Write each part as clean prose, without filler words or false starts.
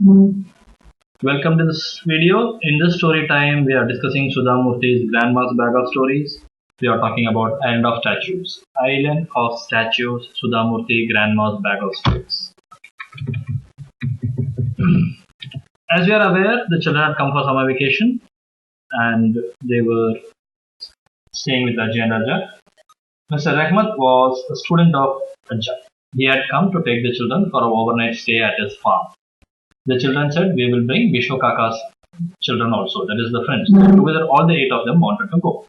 Welcome to this video. In this story time, we are discussing Sudha Murthy's Grandma's Bag of Stories. We are talking about Island of Statues. Island of Statues, Sudha Murthy, Grandma's Bag of Stories. As we are aware, the children had come for summer vacation and they were staying with Ajay and Ajay. Mr. Rahmat was a student of Ajay. He had come to take the children for an overnight stay at his farm. The children said, we will bring Vishnu Kaka's children also, that is the friends. Together, all the 8 of them wanted to go.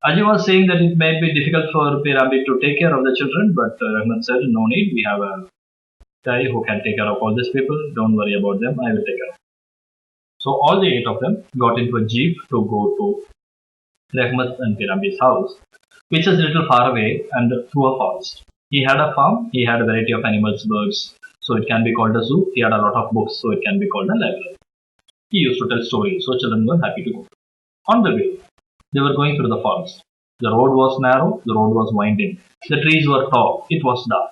Ajay was saying that it may be difficult for Pirambi to take care of the children, but Rahmat said, no need, we have a guy who can take care of all these people, don't worry about them, I will take care of them. So all the 8 of them got into a jeep to go to Rahmat and Pirambi's house, which is a little far away and through a forest. He had a farm, he had a variety of animals, birds, so it can be called a zoo. He had a lot of books, so it can be called a library. He used to tell stories, so children were happy to go. On the way, they were going through the forest. The road was narrow, the road was winding. The trees were tall, it was dark.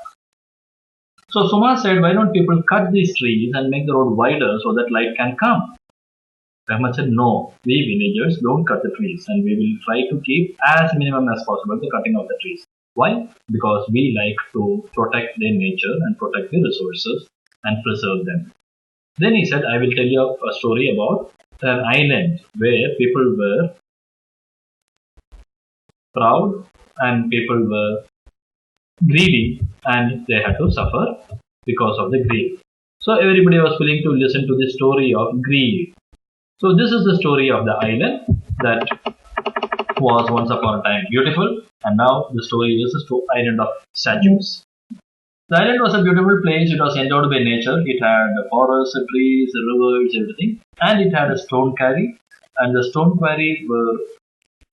So Suma said, why don't people cut these trees and make the road wider so that light can come? Rahmat said, no, we villagers don't cut the trees and we will try to keep as minimum as possible the cutting of the trees. Why? Because we like to protect their nature and protect the resources and preserve them. Then he said, I will tell you a story about an island where people were proud and people were greedy and they had to suffer because of the greed. So everybody was willing to listen to the story of greed. So this is the story of the island that was once upon a time beautiful, and now the story is the island of statues. The island was a beautiful place. It was endowed by nature. It had forests, trees, rivers, everything, and it had a stone quarry, and the stone quarry were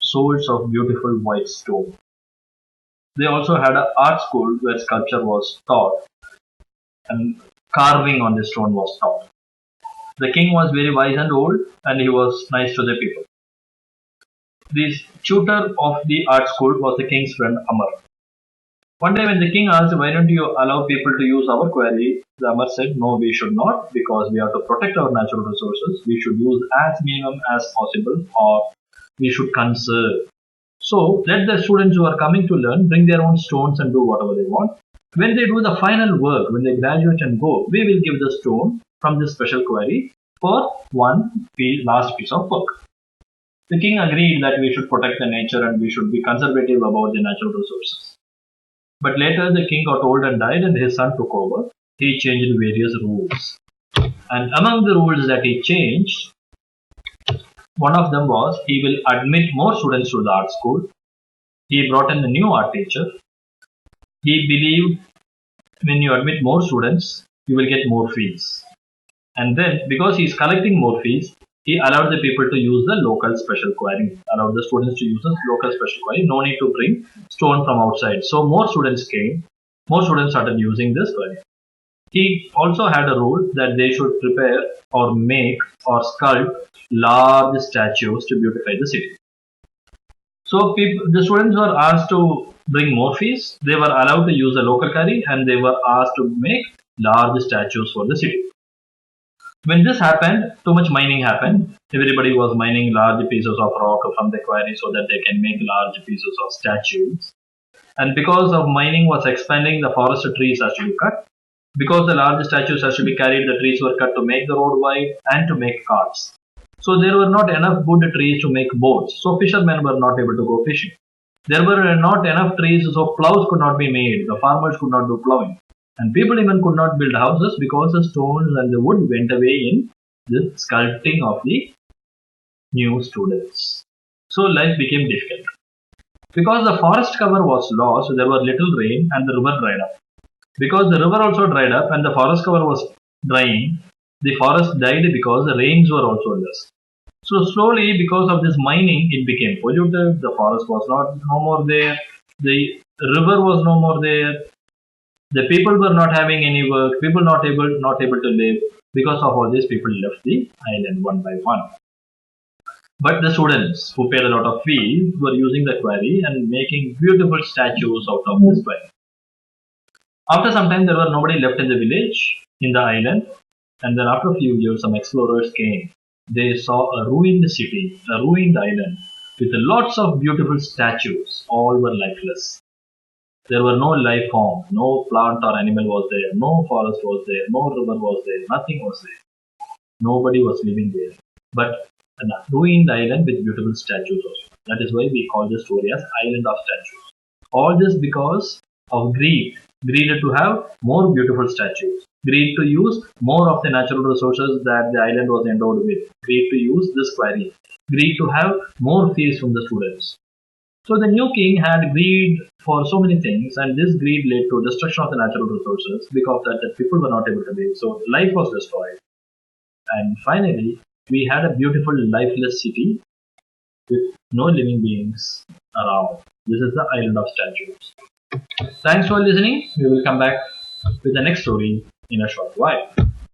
swords of beautiful white stone. They also had an art school where sculpture was taught and carving on the stone was taught. The king was very wise and old, and he was nice to the people. The tutor of the art school was the king's friend Amar. One day when the king asked, why don't you allow people to use our quarry? The Amar said, no, we should not, because we have to protect our natural resources. We should use as minimum as possible, or we should conserve. So let the students who are coming to learn bring their own stones and do whatever they want. When they do the final work, when they graduate and go, we will give the stone from this special quarry for one last piece of work. The king agreed that we should protect the nature and we should be conservative about the natural resources. But later the king got old and died and his son took over. He changed various rules. And among the rules that he changed, one of them was he will admit more students to the art school. He brought in a new art teacher. He believed when you admit more students, you will get more fees. And then because he is collecting more fees, he allowed the people to use the local special quarry, allowed the students to use the local special quarry, no need to bring stone from outside. So more students came, more students started using this quarry. He also had a rule that they should prepare or make or sculpt large statues to beautify the city. So the students were asked to bring more fees, they were allowed to use the local quarry and they were asked to make large statues for the city. When this happened, too much mining happened. Everybody was mining large pieces of rock from the quarry so that they can make large pieces of statues. And because of mining was expanding, the forest trees has to be cut. Because the large statues has to be carried, the trees were cut to make the road wide and to make carts. So there were not enough good trees to make boats. So fishermen were not able to go fishing. There were not enough trees, so plows could not be made. The farmers could not do plowing. And people even could not build houses because the stones and the wood went away in the sculpting of the new students. So life became difficult. Because the forest cover was lost, there was little rain and the river dried up. Because the river also dried up and the forest cover was drying, the forest died because the rains were also less. So slowly, because of this mining, it became polluted. The forest was no more there. The river was no more there. The people were not having any work, people not able to live. Because of all this, people left the island one by one. But the students who paid a lot of fees were using the quarry and making beautiful statues out of this quarry. After some time, there were nobody left in the village, in the island. And then after a few years, some explorers came. They saw a ruined city, a ruined island, with lots of beautiful statues. All were lifeless. There were no life form, no plant or animal was there, no forest was there, no river was there, nothing was there. Nobody was living there. But a ruined island with beautiful statues also. That is why we call the story as Island of Statues. All this because of greed. Greed to have more beautiful statues. Greed to use more of the natural resources that the island was endowed with. Greed to use this quarry. Greed to have more fees from the students. So the new king had greed for so many things, and this greed led to destruction of the natural resources. Because of that, the people were not able to live. So life was destroyed. And finally, we had a beautiful lifeless city with no living beings around. This is the Island of Statues. Thanks for listening. We will come back with the next story in a short while.